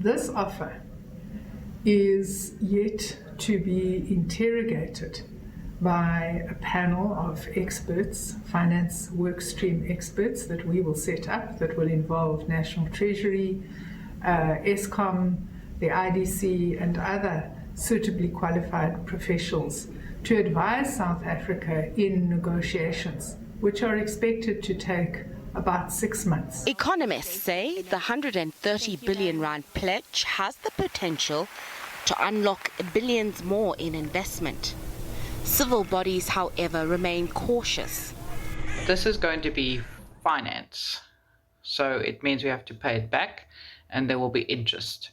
This offer is yet to be interrogated by a panel of experts, finance workstream experts that we will set up that will involve National Treasury, Eskom, the IDC and other suitably qualified professionals to advise South Africa in negotiations, which are expected to take about 6 months. Economists say the 130 billion rand pledge has the potential to unlock billions more in investment. Civil bodies, however, remain cautious. This is going to be finance, so it means we have to pay it back and there will be interest.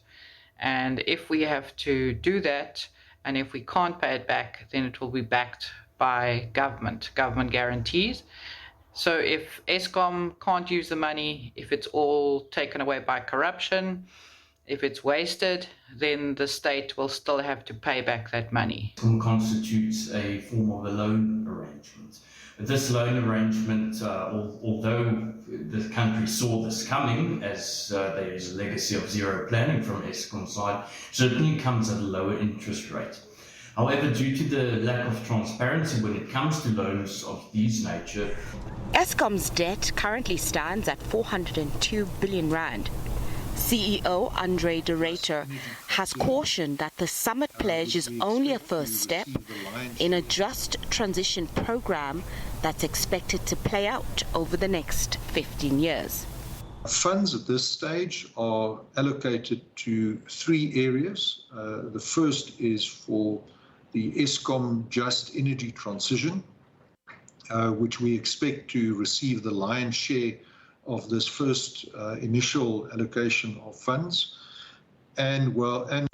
And if we have to do that, and if we can't pay it back, then it will be backed by government guarantees. So if Eskom can't use the money, if it's all taken away by corruption, if it's wasted, then the state will still have to pay back that money. It constitutes a form of a loan arrangement. This loan arrangement, although the country saw this coming, as there is a legacy of zero planning from Eskom's side, certainly comes at a lower interest rate. However, due to the lack of transparency when it comes to loans of these nature, Eskom's debt currently stands at 402 billion rand. CEO Andre de Ruyter has cautioned that the summit pledge is only a first step in a just transition program that's expected to play out over the next 15 years. Funds at this stage are allocated to 3 areas. The first is for the Eskom Just Energy Transition, which we expect to receive the lion's share of this first initial allocation of funds, and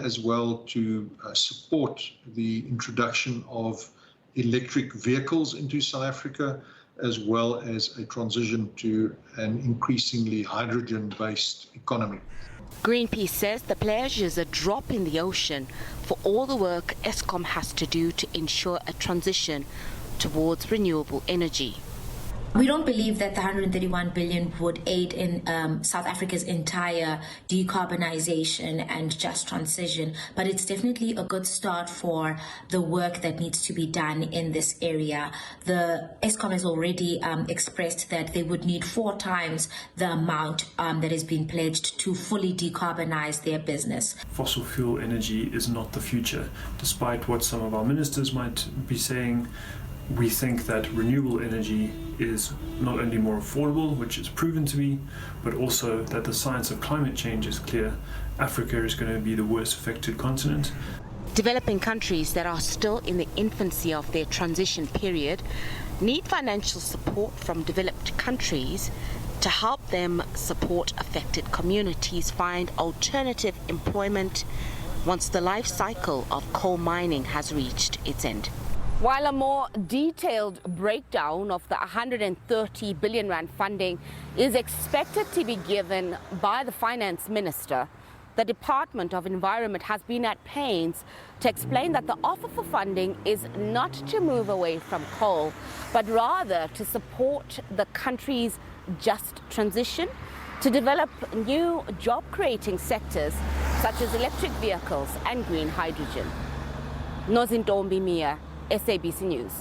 as well to support the introduction of electric vehicles into South Africa, as well as a transition to an increasingly hydrogen-based economy. Greenpeace says the pledge is a drop in the ocean for all the work Eskom has to do to ensure a transition towards renewable energy. We don't believe that the 131 billion would aid in South Africa's entire decarbonization and just transition, but it's definitely a good start for the work that needs to be done in this area. The Eskom has already expressed that they would need 4 times the amount that has been pledged to fully decarbonize their business. Fossil fuel energy is not the future. Despite what some of our ministers might be saying, we think that renewable energy is not only more affordable, which it's proven to be, but also that the science of climate change is clear. Africa is going to be the worst affected continent. Developing countries that are still in the infancy of their transition period need financial support from developed countries to help them support affected communities find alternative employment once the life cycle of coal mining has reached its end. While a more detailed breakdown of the 130 billion rand funding is expected to be given by the finance minister, the Department of Environment has been at pains to explain that the offer for funding is not to move away from coal, but rather to support the country's just transition, to develop new job-creating sectors such as electric vehicles and green hydrogen. Nozintombi Mia, SABC News.